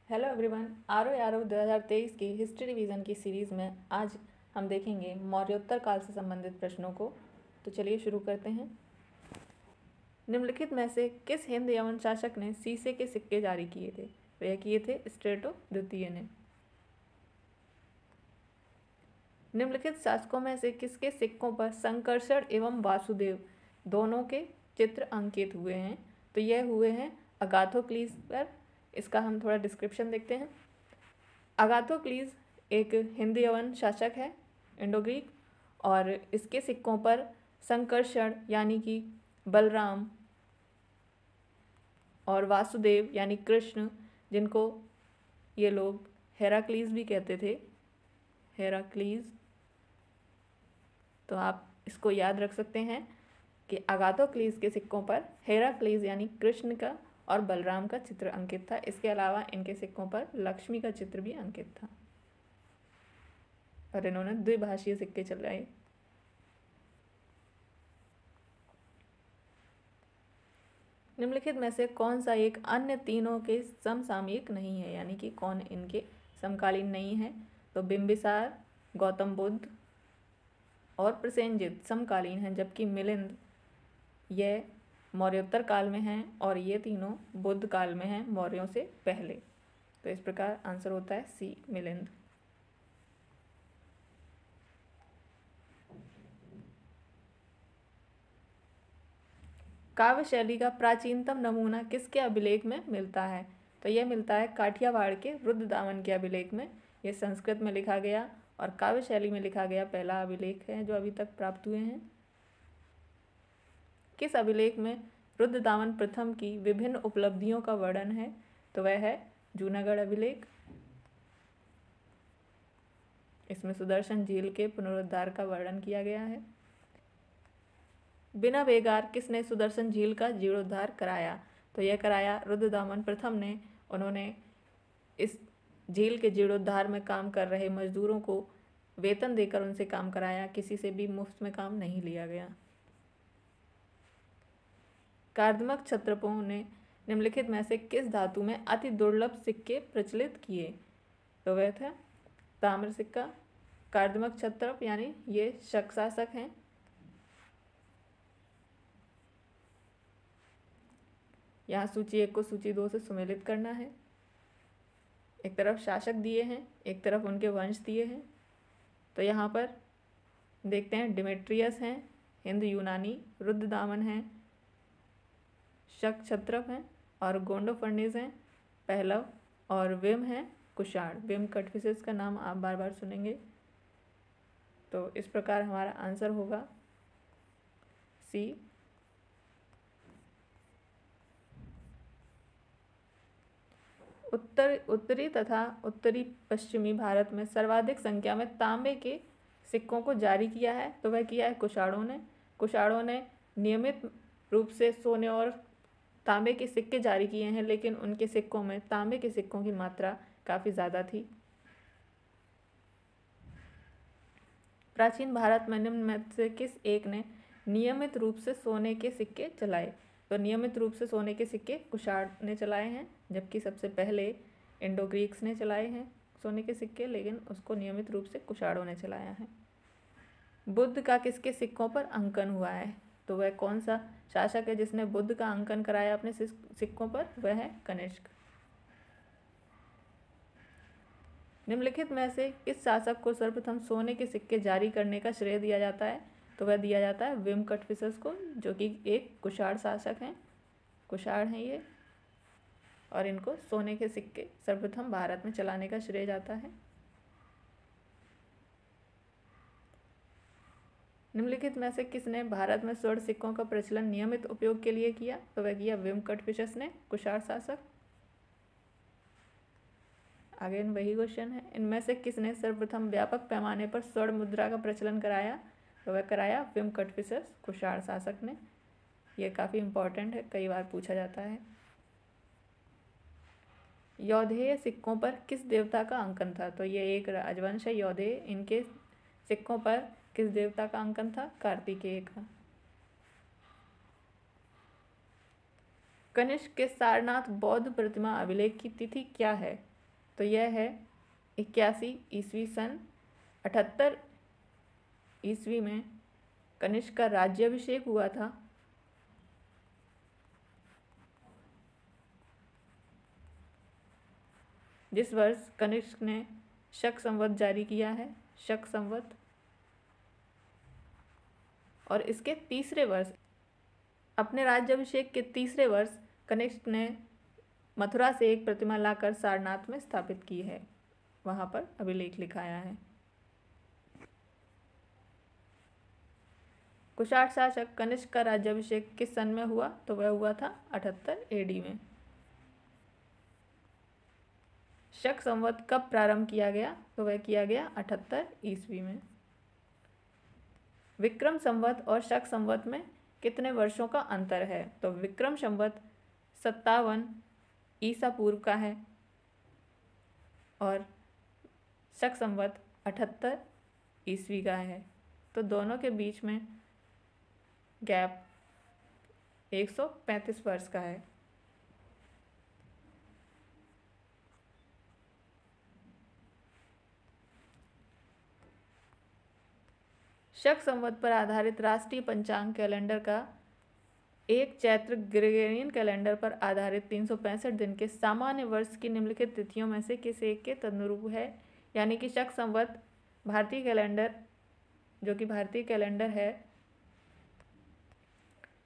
Hello everyone, आरो यारो 2023 की हिस्ट्री रिवीजन की सीरीज़ में आज हम देखेंगे मौर्योत्तर काल से संबंधित प्रश्नों को। तो चलिए शुरू करते हैं। निम्नलिखित में से किस हिंद यवन शासक ने सीसे के सिक्के जारी किए थे? तो यह किए थे स्ट्रेटो द्वितीय ने। निम्नलिखित शासकों में से किसके सिक्कों पर संकर्षण एवं वासुदेव दोनों के चित्र अंकित हुए हैं? तो यह हुए हैं अगाथोक्लीज पर। इसका हम थोड़ा डिस्क्रिप्शन देखते हैं। अगाथोक्लीज एक हिंद यवन शासक है, इंडो ग्रीक, और इसके सिक्कों पर संकर्षण यानी कि बलराम और वासुदेव यानी कृष्ण, जिनको ये लोग हेराक्लीज भी कहते थे, हेराक्लीज, तो आप इसको याद रख सकते हैं कि अगाथोक्लीज के सिक्कों पर हेराक्लीज यानी कृष्ण का और बलराम का चित्र अंकित था। इसके अलावा इनके सिक्कों पर लक्ष्मी का चित्र भी अंकित था और इन्होंने द्विभाषीय सिक्के चलाए। निम्नलिखित में से कौन सा एक अन्य तीनों के समसामयिक नहीं है, यानी कि कौन इनके समकालीन नहीं है? तो बिंबिसार, गौतम बुद्ध और प्रसेनजित समकालीन हैं, जबकि मिलिंद यह मौर्योत्तर काल में हैं और ये तीनों बुद्ध काल में हैं, मौर्यों से पहले। तो इस प्रकार आंसर होता है सी, मिलिंद। काव्य शैली का प्राचीनतम नमूना किसके अभिलेख में मिलता है? तो यह मिलता है काठियावाड़ के रुद्रदामन के अभिलेख में। यह संस्कृत में लिखा गया और काव्य शैली में लिखा गया पहला अभिलेख है जो अभी तक प्राप्त हुए हैं। किस अभिलेख में रुद्रदामन प्रथम की विभिन्न उपलब्धियों का वर्णन है? तो वह है जूनागढ़ अभिलेख। इसमें सुदर्शन झील के पुनरुद्धार का वर्णन किया गया है। बिना बेगार किसने सुदर्शन झील का जीर्णोद्धार कराया? तो यह कराया रुद्रदामन प्रथम ने। उन्होंने इस झील के जीर्णोद्धार में काम कर रहे मजदूरों को वेतन देकर उनसे काम कराया, किसी से भी मुफ्त में काम नहीं लिया गया। कार्दमक क्षत्रपों ने निम्नलिखित में से किस धातु में अति दुर्लभ सिक्के प्रचलित किए? तो वह था ताम्र सिक्का। कार्दमक क्षत्रप यानी ये शक शासक हैं। यहाँ सूची 1 को सूची 2 से सुमेलित करना है। एक तरफ शासक दिए हैं, एक तरफ उनके वंश दिए हैं। तो यहाँ पर देखते हैं, डिमेट्रियस हैं, हिंद यूनानी, रुद्रदामन हैं, शक क्षत्रप हैं और गोंडोफर्निस हैं, पहलव, और विम हैं कुषाण। विम कटफिसेस का नाम आप बार बार सुनेंगे। तो इस प्रकार हमारा आंसर होगा सी। उत्तरी तथा उत्तरी पश्चिमी भारत में सर्वाधिक संख्या में तांबे के सिक्कों को जारी किया है। तो वह किया है कुषाणों ने। कुषाणों ने नियमित रूप से सोने और तांबे के सिक्के जारी किए हैं, लेकिन उनके सिक्कों में तांबे के सिक्कों की मात्रा काफ़ी ज़्यादा थी। प्राचीन भारत में निम्न में से किस एक ने नियमित रूप से सोने के सिक्के चलाए? तो नियमित रूप से सोने के सिक्के कुषाण ने चलाए हैं, जबकि सबसे पहले इंडो ग्रीक्स ने चलाए हैं सोने के सिक्के, लेकिन उसको नियमित रूप से कुषाणों ने चलाया है। बुद्ध का किसके सिक्कों पर अंकन हुआ है? तो वह कौन सा शासक है जिसने बुद्ध का अंकन कराया अपने सिक्कों पर? वह है कनिष्क। निम्नलिखित में से किस शासक को सर्वप्रथम सोने के सिक्के जारी करने का श्रेय दिया जाता है? तो वह दिया जाता है विम कटफिसेस को, जो कि एक कुषाण शासक हैं, कुषाण हैं ये, और इनको सोने के सिक्के सर्वप्रथम भारत में चलाने का श्रेय जाता है। निम्नलिखित में से किसने भारत में स्वर्ण सिक्कों का प्रचलन नियमित उपयोग के लिए किया? तो वह किया विम कटफिसेस ने, कुषाण शासक। आगे वही क्वेश्चन है, इनमें से किसने सर्वप्रथम व्यापक पैमाने पर स्वर्ण मुद्रा का प्रचलन कराया? तो वह कराया विम कटफिसेस, कुषाण शासक ने। यह काफ़ी इंपॉर्टेंट है, कई बार पूछा जाता है। यौधेय सिक्कों पर किस देवता का अंकन था? तो ये एक राजवंश है यौधेय, इनके सिक्कों पर किस देवता का अंकन था? कार्तिकेय का। कनिष्क के सारनाथ बौद्ध प्रतिमा अभिलेख की तिथि क्या है? तो यह है 81 ईस्वी सन। 78 ईस्वी में कनिष्क का राज्याभिषेक हुआ था। जिस वर्ष कनिष्क ने शक संवत जारी किया है, शक संवत। और इसके तीसरे वर्ष, अपने राज्याभिषेक के तीसरे वर्ष, कनिष्क ने मथुरा से एक प्रतिमा लाकर सारनाथ में स्थापित की है। वहां पर अभिलेख लिखाया है। कुषाण शासक कनिष्क का राज्याभिषेक किस सन में हुआ? तो वह हुआ था 78 एडी में। शक संवत कब प्रारंभ किया गया? तो वह किया गया 78 ईस्वी में। विक्रम संवत और शक संवत में कितने वर्षों का अंतर है? तो विक्रम संवत 57 ईसा पूर्व का है और शक संवत 78 ईस्वी का है। तो दोनों के बीच में गैप 135 वर्ष का है। शक संवत पर आधारित राष्ट्रीय पंचांग कैलेंडर का एक चैत्र ग्रेगोरियन कैलेंडर पर आधारित 365 दिन के सामान्य वर्ष की निम्नलिखित तिथियों में से किस एक के तदनुरूप है? यानी कि शक संवत भारतीय कैलेंडर, जो कि भारतीय कैलेंडर है,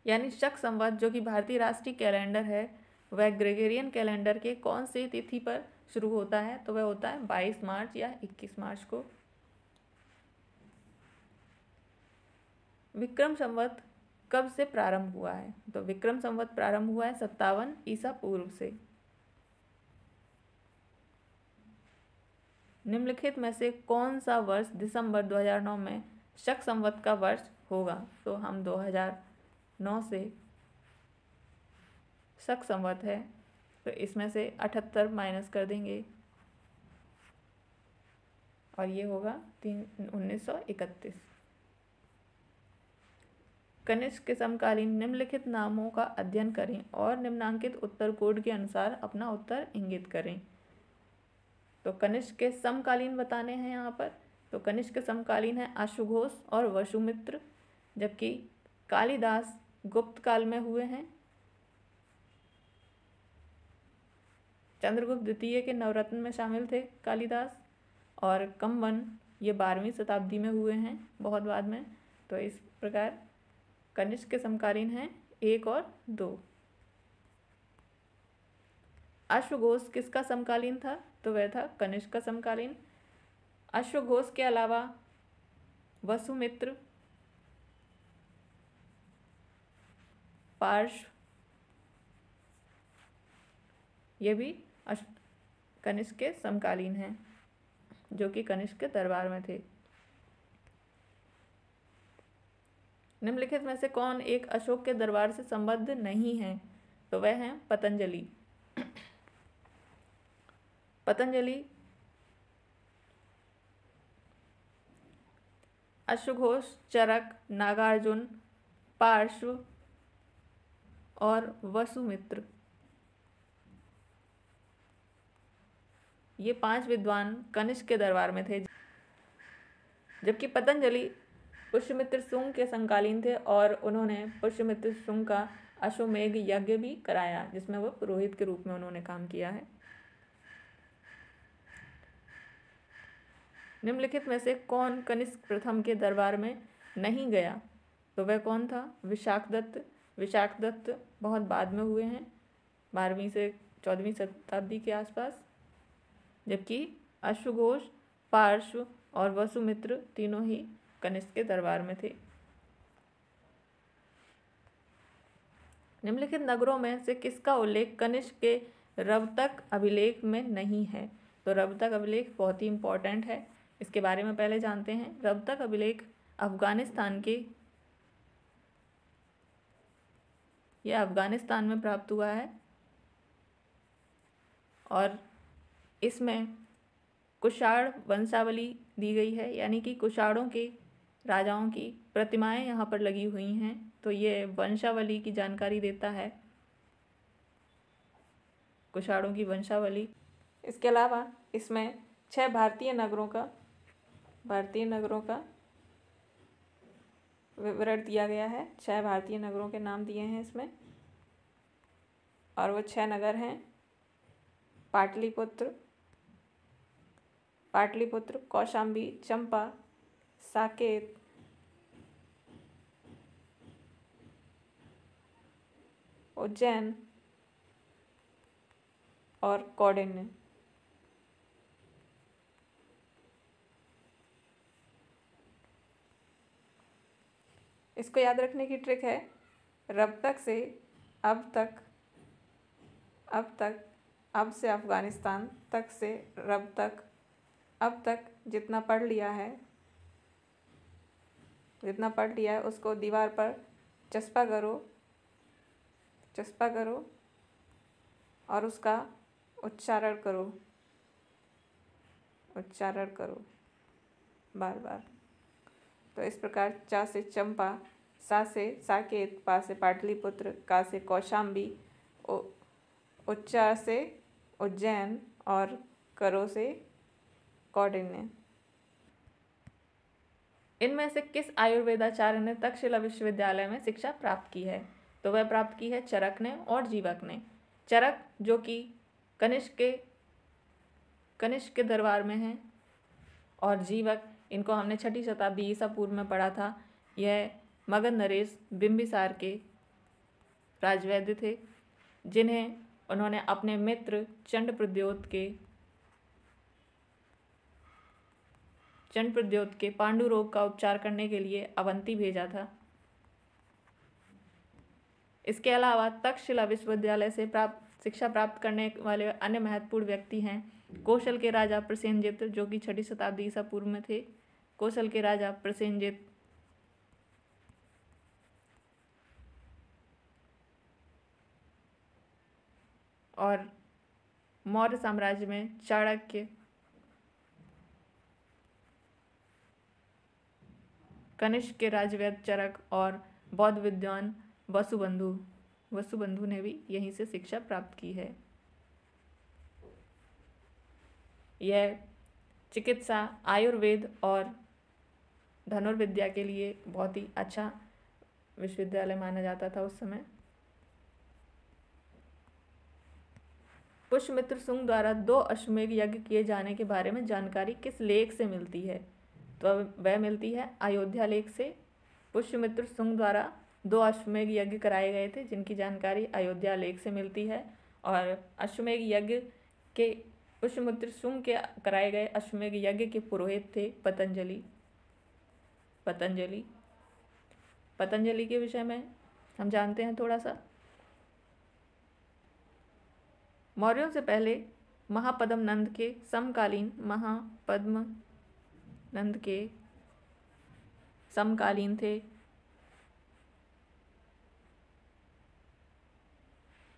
यानी शक संवत जो कि भारतीय राष्ट्रीय कैलेंडर है, वह ग्रेगोरियन कैलेंडर के कौन सी तिथि पर शुरू होता है? तो वह होता है 22 मार्च या 21 मार्च को। विक्रम संवत कब से प्रारंभ हुआ है? तो विक्रम संवत प्रारंभ हुआ है 57 ईसा पूर्व से। निम्नलिखित में से कौन सा वर्ष दिसंबर 2009 में शक संवत का वर्ष होगा? तो हम 2009 से शक संवत है, तो इसमें से 78 माइनस कर देंगे और ये होगा 1931। कनिष्क के समकालीन निम्नलिखित नामों का अध्ययन करें और निम्नांकित उत्तर कोड के अनुसार अपना उत्तर इंगित करें। तो कनिष्क के समकालीन बताने हैं यहाँ पर। तो कनिष्क के समकालीन है अश्वघोष और वसुमित्र, जबकि कालिदास गुप्त काल में हुए हैं। चंद्रगुप्त द्वितीय के नवरत्न में शामिल थे कालिदास, और कंबन ये 12वीं शताब्दी में हुए हैं, बहुत बाद में। तो इस प्रकार कनिष्क के समकालीन हैं 1 और 2। अश्वघोष किसका समकालीन था? तो वह था कनिष्क का समकालीन। अश्वघोष के अलावा वसुमित्र, पार्श्व, ये भी कनिष्क के समकालीन हैं, जो कि कनिष्क के दरबार में थे। निम्नलिखित में से कौन एक अशोक के दरबार से संबद्ध नहीं है? तो वह है पतंजलि। पतंजलि अश्वघोष, चरक, नागार्जुन, पार्श्व और वसुमित्र, ये 5 विद्वान कनिष्क के दरबार में थे, जबकि पतंजलि पुष्यमित्र शुंग के समकालीन थे और उन्होंने पुष्यमित्र शुंग का अश्वमेघ यज्ञ भी कराया, जिसमें वो पुरोहित के रूप में उन्होंने काम किया है। निम्नलिखित में से कौन कनिष्क प्रथम के दरबार में नहीं गया? तो वह कौन था? विशाखदत्त। विशाखदत्त बहुत बाद में हुए हैं, 12वीं से 14वीं शताब्दी के आसपास, जबकि अश्वघोष, पार्श्व और वसुमित्र तीनों ही कनिष्क के दरबार में थे। निम्नलिखित नगरों में से किसका उल्लेख कनिष्क के रवतक अभिलेख में नहीं है? तो रवतक अभिलेख बहुत ही इंपॉर्टेंट है, इसके बारे में पहले जानते हैं। रवतक अभिलेख अफगानिस्तान के, यह अफगानिस्तान में प्राप्त हुआ है और इसमें कुषाण वंशावली दी गई है, यानी कि कुषाणों के राजाओं की प्रतिमाएं यहाँ पर लगी हुई हैं। तो ये वंशावली की जानकारी देता है, कुषाणों की वंशावली। इसके अलावा इसमें 6 भारतीय नगरों का विवरण दिया गया है। 6 भारतीय नगरों के नाम दिए हैं इसमें, और वो 6 नगर हैं पाटलिपुत्र, कौशाम्बी, चंपा, साकेत, उज्जैन और कौंडिन्य। इसको याद रखने की ट्रिक है, रब तक से अब तक, अब से अफगानिस्तान तक से रब तक, अब तक जितना पढ़ लिया है उसको दीवार पर चस्पा करो और उसका उच्चारण करो बार बार। तो इस प्रकार चा से चंपा, सा से साकेत, पा से पाटलिपुत्र, का से कौशाम्बी, उच्चार से उज्जैन और करो से कौंडिन्य। इनमें से किस आयुर्वेदाचार्य ने तक्षशिला विश्वविद्यालय में शिक्षा प्राप्त की है? तो वह प्राप्त की है चरक ने और जीवक ने। चरक जो कि कनिष्क के दरबार में हैं, और जीवक इनको हमने 6ठी शताब्दी ईसा पूर्व में पढ़ा था। यह मगध नरेश बिंबिसार के राजवैद्य थे, जिन्हें उन्होंने अपने मित्र चंड प्रद्योत के पांडु रोग का उपचार करने के लिए अवंती भेजा था। इसके अलावा तक्षशिला विश्वविद्यालय से शिक्षा प्राप्त करने वाले अन्य महत्वपूर्ण व्यक्ति हैं कौशल के राजा प्रसेनजित, जो कि 6ठी शताब्दी ईसा पूर्व में थे। कौशल के राजा प्रसेनजित, और मौर्य साम्राज्य में चाणक्य, कनिष्क के राजवैद्य चरक और बौद्ध विद्वान वसुबंधु ने भी यहीं से शिक्षा प्राप्त की है। यह चिकित्सा, आयुर्वेद और धनुर्विद्या के लिए बहुत ही अच्छा विश्वविद्यालय माना जाता था उस समय। पुष्यमित्र शुंग द्वारा 2 अश्वमेध यज्ञ किए जाने के बारे में जानकारी किस लेख से मिलती है? तो वह मिलती है अयोध्या लेख से। पुष्यमित्र शुंग द्वारा 2 अश्वमेध यज्ञ कराए गए थे, जिनकी जानकारी अयोध्या लेख से मिलती है। और अश्वमेध यज्ञ के पुष्यमित्र शुंग के कराए गए अश्वमेध यज्ञ के पुरोहित थे पतंजलि के विषय में हम जानते हैं थोड़ा सा। मौर्यों से पहले महापद्म नंद के समकालीन थे।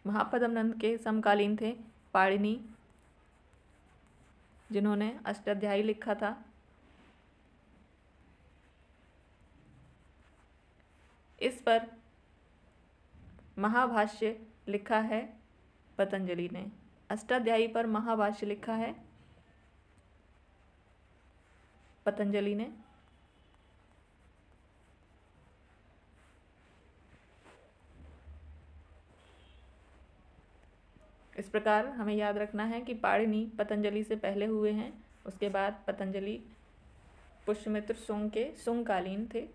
महापद्म नंद के समकालीन थे पाणिनि, जिन्होंने अष्टाध्यायी लिखा था। इस पर महाभाष्य लिखा है पतंजलि ने। अष्टाध्यायी पर महाभाष्य लिखा है पतंजलि ने। इस प्रकार हमें याद रखना है कि पाणिनि पतंजलि से पहले हुए हैं, उसके बाद पतंजलि पुष्यमित्र शुंग के शुंगकालीन थे।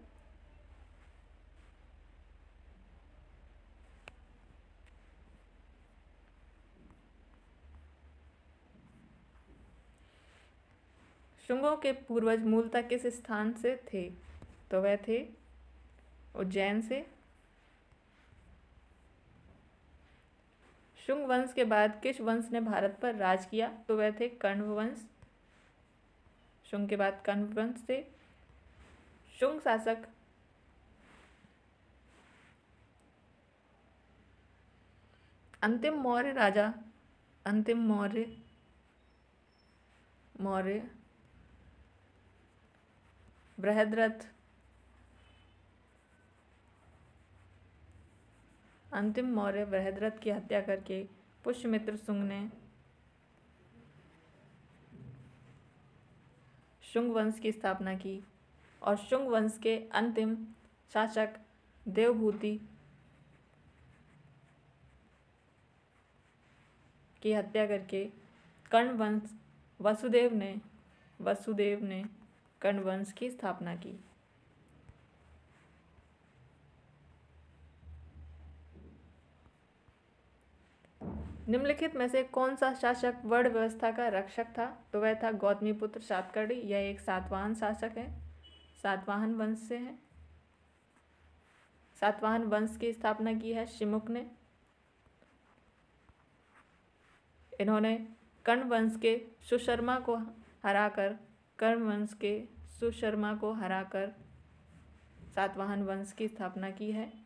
शुंगों के पूर्वज मूलतः किस स्थान से थे? तो वह थे उज्जैन से। शुंग वंश के बाद किस वंश ने भारत पर राज किया? तो वह थे कण्व वंश। शुंग के बाद कण्व वंश थे। शुंग शासक अंतिम मौर्य बृहद्रथ की हत्या करके पुष्यमित्र शुंग ने शुंग वंश की स्थापना की और शुंग वंश के अंतिम शासक देवभूति की हत्या करके कर्ण वंश वसुदेव ने कर्ण वंश की स्थापना की। निम्नलिखित में से कौन सा शासक वर्ण व्यवस्था का रक्षक था? तो वह था गौतमीपुत्र सातकर्णी। यह एक सातवाहन शासक है, सातवाहन वंश से है। सातवाहन वंश की स्थापना की है शिमुक ने। इन्होंने कर्ण वंश के सुशर्मा को हराकर सातवाहन वंश की स्थापना की है।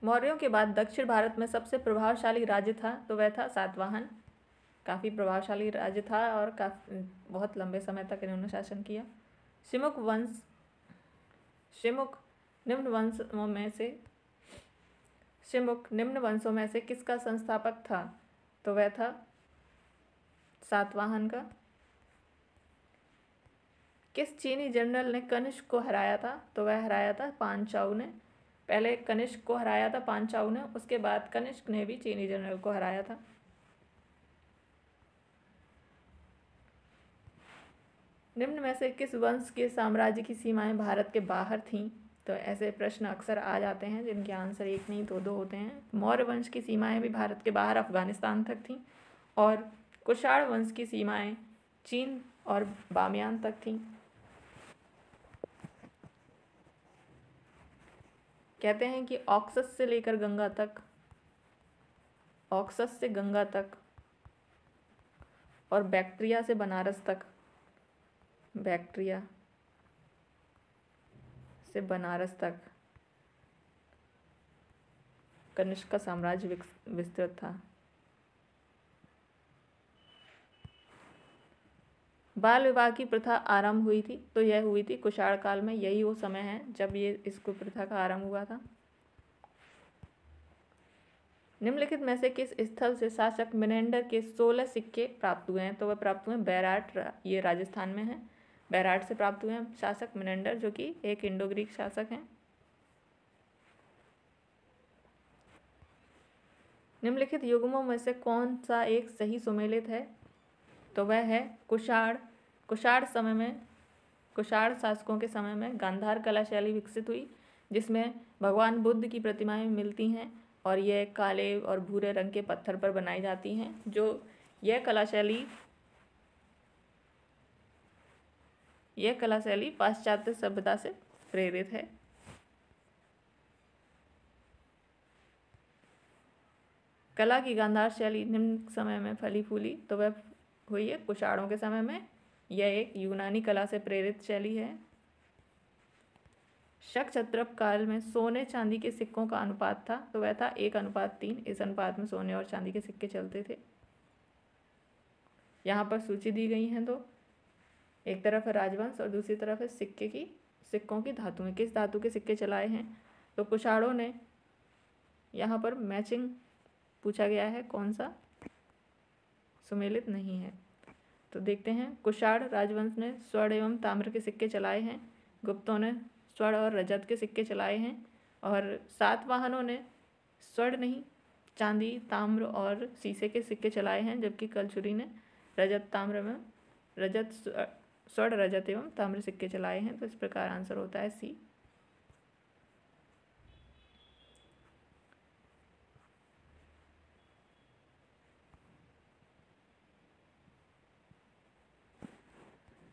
मौर्यों के बाद दक्षिण भारत में सबसे प्रभावशाली राज्य था, तो वह था सातवाहन। काफ़ी प्रभावशाली राज्य था और बहुत लंबे समय तक इन्होंने शासन किया। शिमुक निम्न वंशों में से किसका संस्थापक था? तो वह था सातवाहन का। किस चीनी जनरल ने कनिष्क को हराया था? तो वह हराया था पांचाऊ ने। पहले कनिष्क को हराया था पांचाऊ ने, उसके बाद कनिष्क ने भी चीनी जनरल को हराया था। निम्न में से किस वंश के साम्राज्य की सीमाएं भारत के बाहर थीं? तो ऐसे प्रश्न अक्सर आ जाते हैं जिनके आंसर एक नहीं तो दो होते हैं। मौर्य वंश की सीमाएं भी भारत के बाहर अफगानिस्तान तक थीं और कुषाण वंश की सीमाएं चीन और बामियान तक थीं। कहते हैं कि ऑक्सस से लेकर गंगा तक, ऑक्सस से गंगा तक और बैक्ट्रिया से बनारस तक, बैक्ट्रिया से बनारस तक कनिष्क का साम्राज्य विस्तृत था। बाल विवाह की प्रथा आरंभ हुई थी, तो यह हुई थी कुषाण काल में। यही वो समय है जब ये इसको प्रथा का आरंभ हुआ था। निम्नलिखित में से किस स्थल से शासक मिनेंडर के 16 सिक्के प्राप्त हुए हैं? तो वह प्राप्त हुए बैराट, ये राजस्थान में है। बैराट से प्राप्त हुए हैं शासक मिनेंडर, जो कि एक इंडो ग्रीक शासक हैं। निम्नलिखित युग्मों में से कौन सा एक सही सुमेलित है? तो वह है कुषाण शासकों के समय में गांधार कला शैली विकसित हुई, जिसमें भगवान बुद्ध की प्रतिमाएं मिलती हैं और ये काले और भूरे रंग के पत्थर पर बनाई जाती हैं। यह कला शैली पाश्चात्य सभ्यता से प्रेरित है। कला की गांधार शैली निम्न समय में फली फूली, तो वह हुई है कुषाणों के समय में। यह एक यूनानी कला से प्रेरित शैली है। शक क्षत्रप काल में सोने चांदी के सिक्कों का अनुपात था, तो वह था 1:3। इस अनुपात में सोने और चांदी के सिक्के चलते थे। यहाँ पर सूची दी गई हैं दो, एक तरफ है राजवंश और दूसरी तरफ है सिक्कों की धातुएं। किस धातु के सिक्के चलाए हैं? तो कुषाणों ने, यहाँ पर मैचिंग पूछा गया है, कौन सा सुमेलित नहीं है। तो देखते हैं, कुषाण राजवंश ने स्वर्ण एवं ताम्र के सिक्के चलाए हैं, गुप्तों ने स्वर्ण और रजत के सिक्के चलाए हैं और सातवाहनों ने स्वर्ण नहीं, चांदी, ताम्र और शीशे के सिक्के चलाए हैं, जबकि कलचुरी ने स्वर्ण, रजत एवं ताम्र सिक्के चलाए हैं। तो इस प्रकार आंसर होता है सी।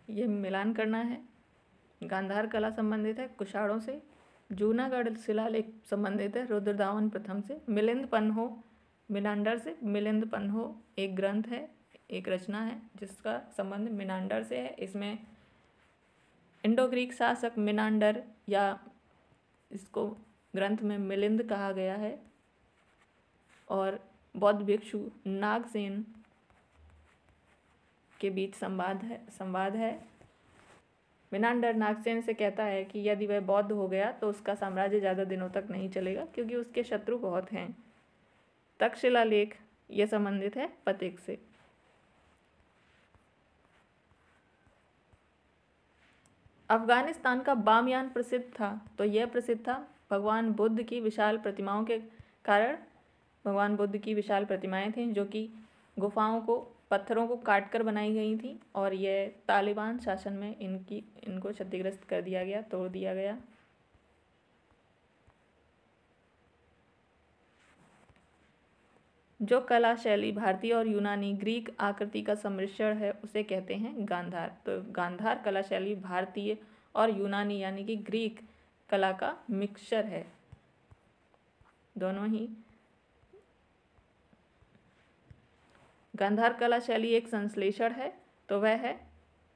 ये मिलान करना है। गांधार कला संबंधित है कुषाणों से, जूनागढ़ शिलालेख संबंधित है रुद्रदामन प्रथम से, मिलिंद पन्हो मिनांडर से। मिलिंद पन्हो एक ग्रंथ है, एक रचना है जिसका संबंध मिनांडर से है। इसमें इंडो ग्रीक शासक मिनांडर, या इसको ग्रंथ में मिलिंद कहा गया है, और बौद्ध भिक्षु नागसेन के बीच संवाद है। मिनांडर नागसेन से कहता है कि यदि वह बौद्ध हो गया तो उसका साम्राज्य ज़्यादा दिनों तक नहीं चलेगा, क्योंकि उसके शत्रु बहुत हैं। तक्षशिला लेख ये संबंधित है पथिक से। अफगानिस्तान का बामयान प्रसिद्ध था, तो यह प्रसिद्ध था भगवान बुद्ध की विशाल प्रतिमाओं के कारण। भगवान बुद्ध की विशाल प्रतिमाएं थीं जो कि गुफाओं को, पत्थरों को काट कर बनाई गई थी, और यह तालिबान शासन में इनको क्षतिग्रस्त कर दिया गया, तोड़ दिया गया। जो कला शैली भारतीय और यूनानी ग्रीक आकृति का सम्मिश्रण है उसे कहते हैं गांधार। तो गांधार कला शैली भारतीय और यूनानी यानी कि ग्रीक कला का मिक्सचर है, दोनों ही। गांधार कला शैली एक संश्लेषण है, तो वह है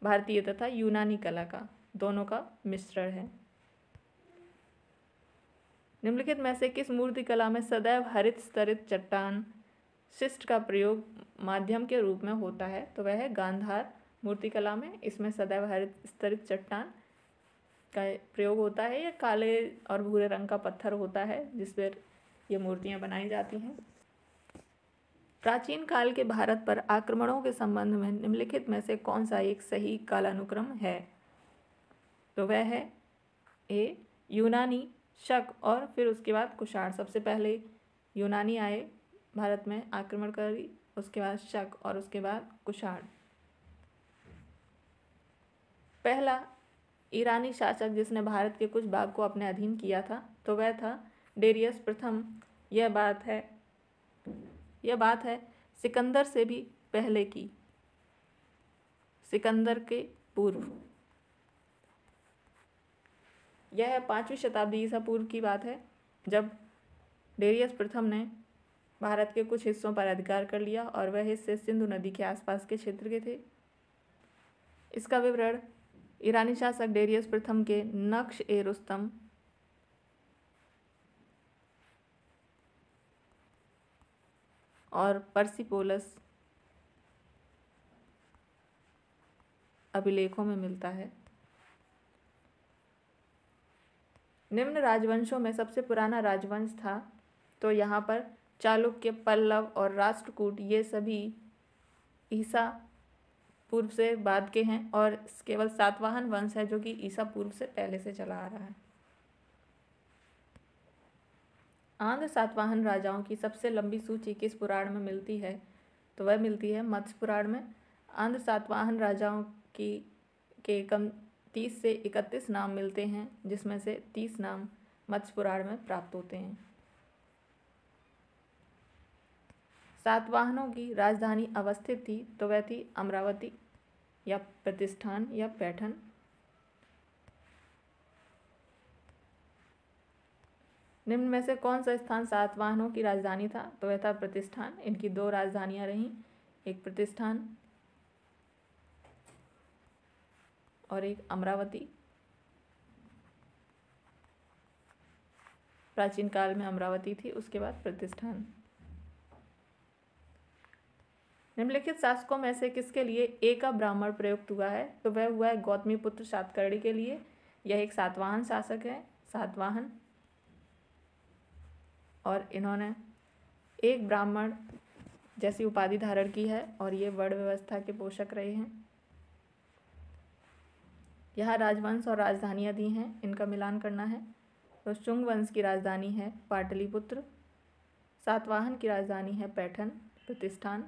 भारतीय तथा यूनानी कला का, दोनों का मिश्रण है। निम्नलिखित में से किस मूर्ति कला में सदैव हरित स्तरित चट्टान शिष्ट का प्रयोग माध्यम के रूप में होता है? तो वह है गांधार मूर्तिकला में। इसमें सदैव हरित स्तरित चट्टान का प्रयोग होता है। यह काले और भूरे रंग का पत्थर होता है जिस पर ये मूर्तियां बनाई जाती हैं। प्राचीन काल के भारत पर आक्रमणों के संबंध में निम्नलिखित में से कौन सा एक सही कालानुक्रम है? तो वह है ए यूनानी, शक और फिर उसके बाद कुषाण। सबसे पहले यूनानी आए भारत में आक्रमणकारी, उसके बाद शक और उसके बाद कुषाण। पहला ईरानी शासक जिसने भारत के कुछ भाग को अपने अधीन किया था तो वह था डेरियस प्रथम। यह बात है सिकंदर से भी पहले की, सिकंदर के पूर्व। यह 5वीं शताब्दी ईसा पूर्व की बात है जब डेरियस प्रथम ने भारत के कुछ हिस्सों पर अधिकार कर लिया और वह हिस्से सिंधु नदी के आसपास के क्षेत्र के थे। इसका विवरण ईरानी शासक डेरियस प्रथम के नक्श ए रुस्तम और पर्सिपोलस अभिलेखों में मिलता है। निम्न राजवंशों में सबसे पुराना राजवंश था, तो यहाँ पर चालुक्य, पल्लव और राष्ट्रकूट ये सभी ईसा पूर्व से बाद के हैं, और केवल सातवाहन वंश है जो कि ईसा पूर्व से पहले से चला आ रहा है। आंध्र सातवाहन राजाओं की सबसे लंबी सूची किस पुराण में मिलती है? तो वह मिलती है मत्स्य पुराण में। आंध्र सातवाहन राजाओं के कम 30 से 31 नाम मिलते हैं, जिसमें से 30 नाम मत्स्य पुराण में प्राप्त होते हैं। सातवाहनों की राजधानी अवस्थित थी, तो वह थी अमरावती या प्रतिष्ठान या पैठन। निम्न में से कौन सा स्थान सातवाहनों की राजधानी था? तो वह था प्रतिष्ठान। इनकी 2 राजधानियां रहीं, एक प्रतिष्ठान और एक अमरावती। प्राचीन काल में अमरावती थी, उसके बाद प्रतिष्ठान। निम्नलिखित शासकों में से किसके लिए ए का ब्राह्मण प्रयुक्त हुआ है? तो वह हुआ है गौतमी पुत्र सातकर्णी के लिए। यह एक सातवाहन शासक है, सातवाहन, और इन्होंने एक ब्राह्मण जैसी उपाधि धारण की है और ये वर्ण व्यवस्था के पोषक रहे हैं। यहाँ राजवंश और राजधानियाँ दी हैं, इनका मिलान करना है। तो शुंग वंश की राजधानी है पाटलिपुत्र, सातवाहन की राजधानी है पैठन प्रतिष्ठान,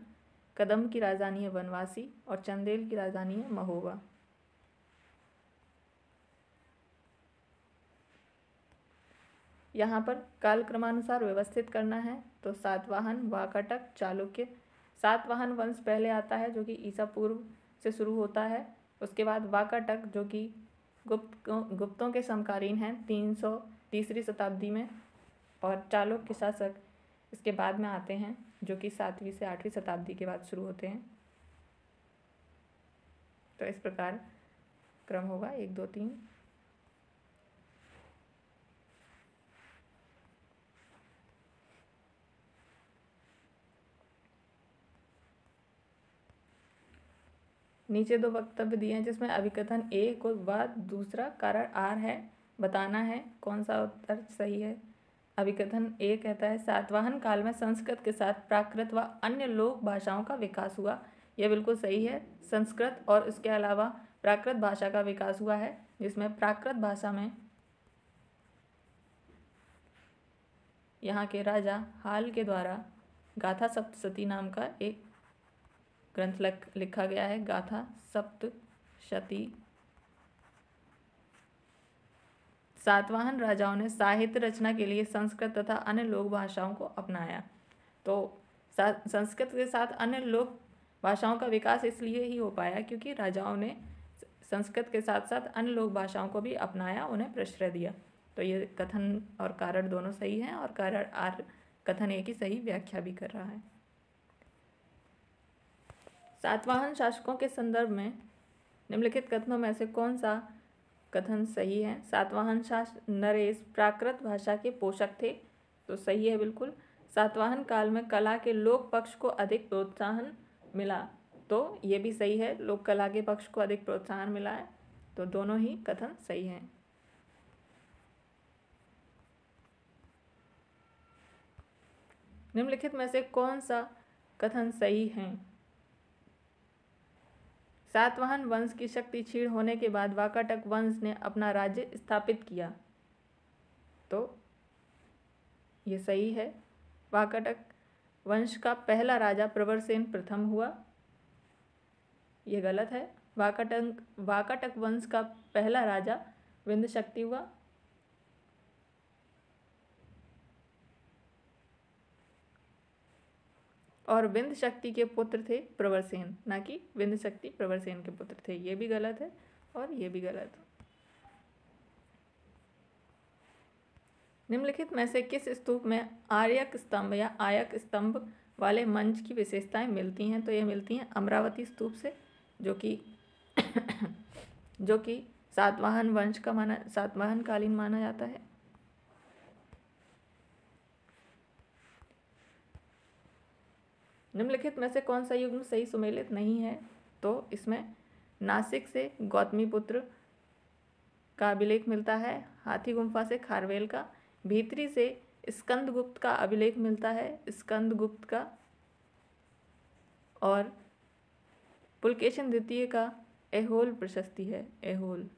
कदम की राजधानी है वनवासी और चंदेल की राजधानी है महोबा। यहाँ पर कालक्रमानुसार व्यवस्थित करना है। तो सातवाहन, वाकाटक, चालुक्य। सातवाहन वंश पहले आता है जो कि ईसा पूर्व से शुरू होता है। उसके बाद वाकाटक जो कि गुप्तों के समकालीन हैं 330वीं शताब्दी में, और चालुक्य शासक इसके बाद में आते हैं जो कि 7वीं से 8वीं शताब्दी के बाद शुरू होते हैं। तो इस प्रकार क्रम होगा 1 2 3। नीचे 2 वक्तव्य दिए हैं जिसमें अभिकथन ए को बाद दूसरा कारण आर है, बताना है कौन सा उत्तर सही है। अभिकथन ए कहता है सातवाहन काल में संस्कृत के साथ प्राकृत व अन्य लोक भाषाओं का विकास हुआ। यह बिल्कुल सही है। संस्कृत और इसके अलावा प्राकृत भाषा का विकास हुआ है, जिसमें प्राकृत भाषा में यहाँ के राजा हाल के द्वारा गाथा सप्तशती नाम का एक ग्रंथ लिखा गया है। गाथा सप्तशती। सातवाहन राजाओं ने साहित्य रचना के लिए संस्कृत तथा अन्य लोक भाषाओं को अपनाया। तो संस्कृत के साथ अन्य लोक भाषाओं का विकास इसलिए ही हो पाया क्योंकि राजाओं ने संस्कृत के साथ साथ अन्य लोक भाषाओं को भी अपनाया, उन्हें प्रश्रय दिया। तो ये कथन और कारण दोनों सही हैं और कारण आर कथन ए की सही व्याख्या भी कर रहा है। सातवाहन शासकों के संदर्भ में निम्नलिखित कथनों में से कौन सा कथन सही है? सातवाहन शासक नरेश प्राकृत भाषा के पोषक थे, तो सही है बिल्कुल। सातवाहन काल में कला के लोक पक्ष को अधिक प्रोत्साहन मिला, तो ये भी सही है, लोक कला के पक्ष को अधिक प्रोत्साहन मिला है। तो दोनों ही कथन सही हैं। निम्नलिखित में से कौन सा कथन सही है? सातवाहन वंश की शक्ति क्षीण होने के बाद वाकाटक वंश ने अपना राज्य स्थापित किया, तो ये सही है। वाकाटक वंश का पहला राजा प्रवरसेन प्रथम हुआ, ये गलत है। वाकाटक वंश का पहला राजा विंध्यशक्ति हुआ। और विंध्यशक्ति के पुत्र थे प्रवरसेन, ना कि विंध्यशक्ति प्रवरसेन के पुत्र थे। ये भी गलत है और ये भी गलत है। निम्नलिखित में से किस स्तूप में आर्यक स्तंभ या आयक स्तंभ वाले मंच की विशेषताएं मिलती हैं? तो ये मिलती हैं अमरावती स्तूप से, जो कि सातवाहन वंश का सातवाहन कालीन माना जाता है। निम्नलिखित में से कौन सा युग्म सही सुमेलित नहीं है? तो इसमें नासिक से गौतमीपुत्र का अभिलेख मिलता है, हाथी गुम्फा से खारवेल का, भीतरी से स्कंदगुप्त का अभिलेख मिलता है, स्कंदगुप्त का, और पुलकेशिन द्वितीय का ऐहोल प्रशस्ति है, ऐहोल,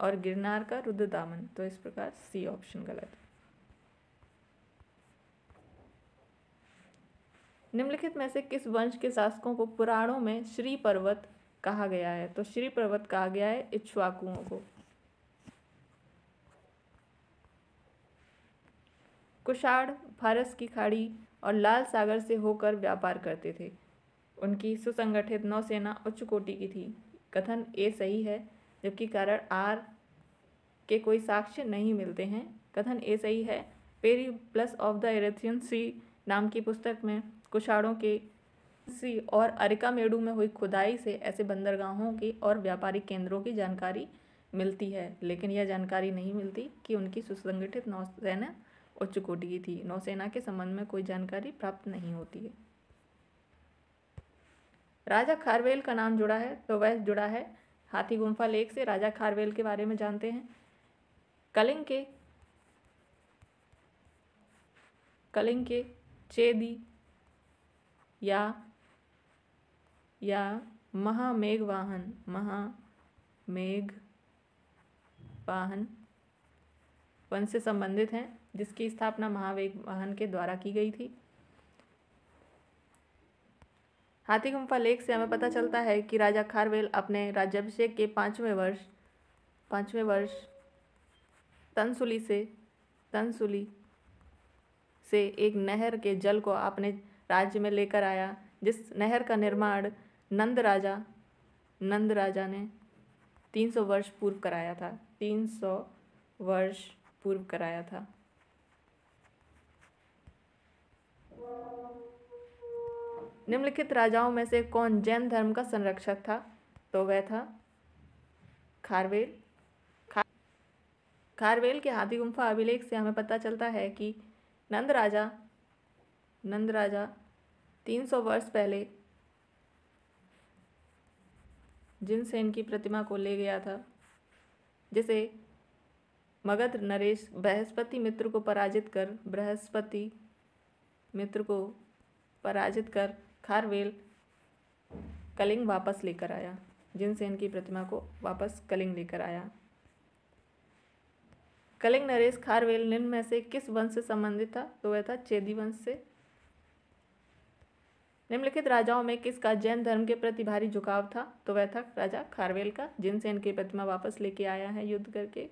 और गिरनार का रुद्रदामन। तो इस प्रकार सी ऑप्शन गलत है। निम्नलिखित में से किस वंश के शासकों को पुराणों में श्री पर्वत कहा गया है? तो श्री पर्वत कहा गया है इक्ष्वाकुओं को। कुषाण फारस की खाड़ी और लाल सागर से होकर व्यापार करते थे। उनकी सुसंगठित नौसेना उच्च कोटि की थी। कथन ए सही है, जबकि कारण आर के कोई साक्ष्य नहीं मिलते हैं। कथन ए सही है। पेरिप्लस ऑफ द एरेथियन सी नाम की पुस्तक में कुषाणों के सी और अरिकामेडु में हुई खुदाई से ऐसे बंदरगाहों की और व्यापारिक केंद्रों की जानकारी मिलती है, लेकिन यह जानकारी नहीं मिलती कि उनकी सुसंगठित नौसेना उच्च कोटि की थी। नौसेना के संबंध में कोई जानकारी प्राप्त नहीं होती है। राजा खारवेल का नाम जुड़ा है, तो वह जुड़ा है हाथी गुम्फा लेख से। राजा खारवेल के बारे में जानते हैं। कलिंग के चेदी या महामेघवाहन वंश से संबंधित हैं, जिसकी स्थापना महामेघवाहन के द्वारा की गई थी। हाथी गुम्फा लेख से हमें पता चलता है कि राजा खारवेल अपने राज्याभिषेक के पांचवें वर्ष तनसुली से एक नहर के जल को अपने राज्य में लेकर आया, जिस नहर का निर्माण नंद राजा ने 300 वर्ष पूर्व कराया था। 300 वर्ष पूर्व कराया था। निम्नलिखित राजाओं में से कौन जैन धर्म का संरक्षक था? तो वह था खारवेल। खारवेल के हाथी गुम्फा अभिलेख से हमें पता चलता है कि नंद राजा 300 वर्ष पहले जिनसेन की प्रतिमा को ले गया था, जिसे मगध नरेश बृहस्पति मित्र को पराजित कर खारवेल कलिंग वापस लेकर आया। जिनसेन की प्रतिमा को वापस कलिंग लेकर आया। कलिंग नरेश खारवेल निम्न में से किस वंश से संबंधित था? तो वह था चेदी वंश से। निम्नलिखित राजाओं में किसका जैन धर्म के प्रति भारी झुकाव था? तो वह था राजा खारवेल का। जिनसेन की प्रतिमा वापस लेके आया है युद्ध करके।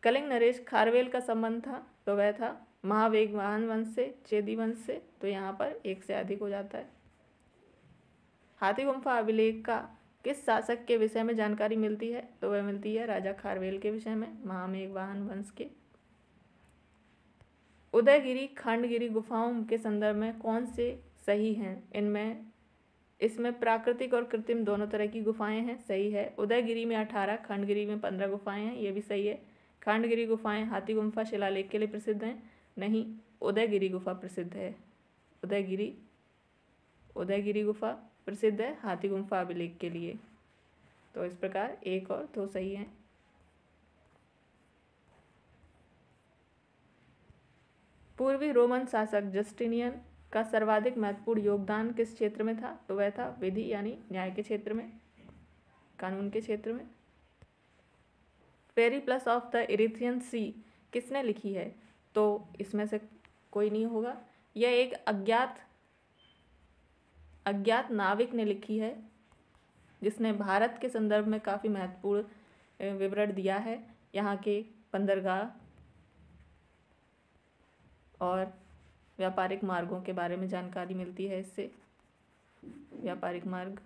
कलिंग नरेश खारवेल का संबंध था तो वह था महावेगवान वंश से, चेदी वंश से। तो यहाँ पर एक से अधिक हो जाता है। हाथी गुम्फा अभिलेख का किस शासक के विषय में जानकारी मिलती है? तो वह मिलती है राजा खारवेल के विषय में, महावेगवान वंश के। उदयगिरी खंडगिरी गुफाओं के संदर्भ में कौन से सही हैं? इसमें प्राकृतिक और कृत्रिम दोनों तरह की गुफाएं हैं। सही है। उदयगिरी में 18, खंडगिरी में 15 गुफाएं हैं। ये भी सही है। खंडगिरी गुफाएं हाथी गुम्फा शिलालेख के लिए प्रसिद्ध हैं? नहीं, उदयगिरी गुफा प्रसिद्ध है। उदयगिरी गुफा प्रसिद्ध है हाथी गुम्फा अभिलेख के लिए। तो इस प्रकार 1 और 2 सही हैं। पूर्वी रोमन शासक जस्टिनियन का सर्वाधिक महत्वपूर्ण योगदान किस क्षेत्र में था? तो वह था विधि यानी न्याय के क्षेत्र में, कानून के क्षेत्र में। पेरिप्लस ऑफ द इरिथ्रियन सी किसने लिखी है? तो इसमें से कोई नहीं होगा। यह एक अज्ञात नाविक ने लिखी है, जिसने भारत के संदर्भ में काफ़ी महत्वपूर्ण विवरण दिया है। यहाँ के बंदरगाह और व्यापारिक मार्गों के बारे में जानकारी मिलती है इससे। व्यापारिक मार्ग